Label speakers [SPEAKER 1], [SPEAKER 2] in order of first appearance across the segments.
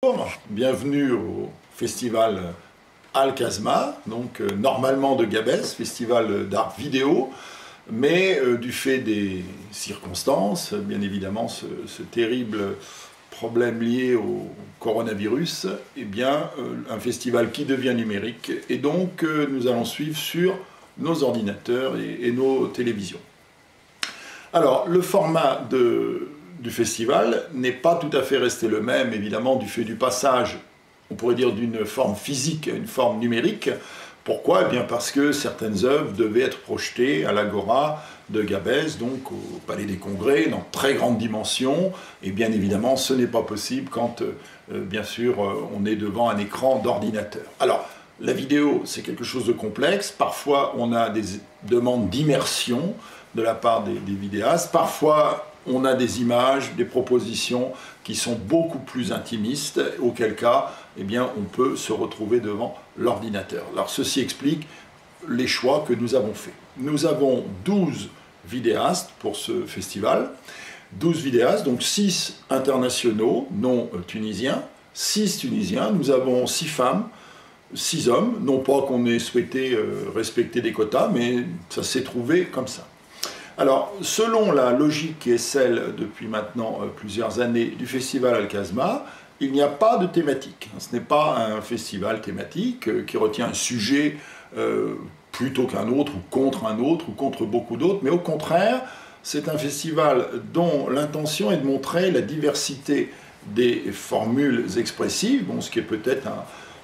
[SPEAKER 1] Bonjour, bienvenue au festival Al-Kazma, donc normalement de Gabès, festival d'art vidéo, mais du fait des circonstances, bien évidemment ce terrible problème lié au coronavirus, eh bien un festival qui devient numérique, et donc nous allons suivre sur nos ordinateurs et nos télévisions. Alors le format du festival n'est pas tout à fait resté le même, évidemment, du fait du passage, on pourrait dire, d'une forme physique à une forme numérique. Pourquoi? Eh bien parce que certaines œuvres devaient être projetées à l'Agora de Gabès, donc au Palais des Congrès, dans très grande dimension, et bien évidemment, ce n'est pas possible quand, bien sûr, on est devant un écran d'ordinateur. Alors, la vidéo, c'est quelque chose de complexe. Parfois, on a des demandes d'immersion de la part des vidéastes. Parfois, on a des images, des propositions qui sont beaucoup plus intimistes, auquel cas, eh bien, on peut se retrouver devant l'ordinateur. Alors, ceci explique les choix que nous avons faits. Nous avons 12 vidéastes pour ce festival. 12 vidéastes, donc 6 internationaux, non tunisiens, 6 tunisiens. Nous avons 6 femmes, 6 hommes. Non pas qu'on ait souhaité respecter des quotas, mais ça s'est trouvé comme ça. Alors, selon la logique qui est celle depuis maintenant plusieurs années du festival Al-Kazma, il n'y a pas de thématique. Ce n'est pas un festival thématique qui retient un sujet plutôt qu'un autre, ou contre beaucoup d'autres, mais au contraire, c'est un festival dont l'intention est de montrer la diversité des formules expressives, bon, ce qui est peut-être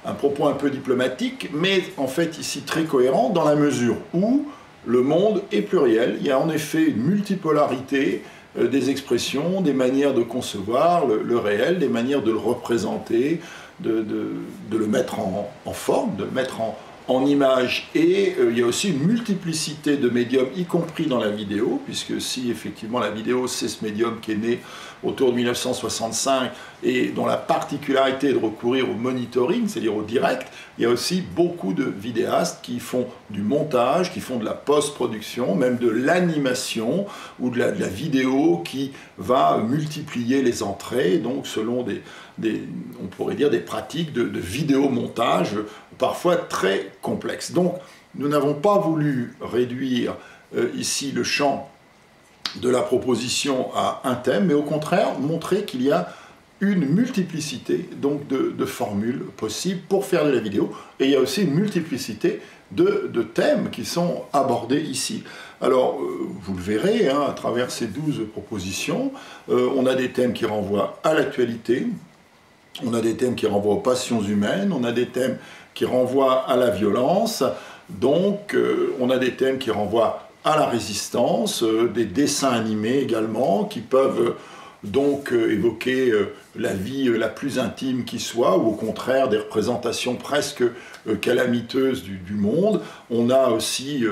[SPEAKER 1] un propos un peu diplomatique, mais en fait ici très cohérent dans la mesure où le monde est pluriel. Il y a en effet une multipolarité des expressions, des manières de concevoir le réel, des manières de le représenter, de le mettre en forme, de le mettre en image. Et il y a aussi une multiplicité de médiums, y compris dans la vidéo, puisque si effectivement la vidéo c'est ce médium qui est né autour de 1965 et dont la particularité est de recourir au monitoring, c'est-à-dire au direct, il y a aussi beaucoup de vidéastes qui font du montage, qui font de la post-production, même de l'animation ou de la vidéo qui va multiplier les entrées, donc selon on pourrait dire des pratiques de vidéomontage parfois très complexes. Donc nous n'avons pas voulu réduire ici le champ de la proposition à un thème, mais au contraire montrer qu'il y a une multiplicité donc de formules possibles pour faire de la vidéo, et il y a aussi une multiplicité de thèmes qui sont abordés ici. Alors, vous le verrez, hein, à travers ces 12 propositions, on a des thèmes qui renvoient à l'actualité, on a des thèmes qui renvoient aux passions humaines, on a des thèmes qui renvoient à la violence, donc on a des thèmes qui renvoient à la résistance, des dessins animés également, qui peuvent donc évoquer la vie la plus intime qui soit, ou au contraire des représentations presque calamiteuses du monde. On a aussi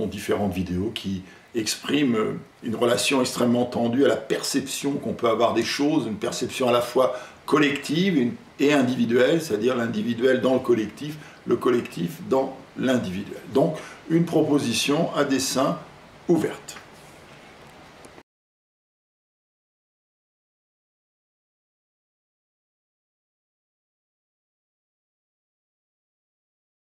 [SPEAKER 1] différentes vidéos qui expriment une relation extrêmement tendue à la perception qu'on peut avoir des choses, une perception à la fois collective et individuelle, c'est-à-dire l'individuel dans le collectif dans l'individuel. Donc une proposition à dessin ouverte.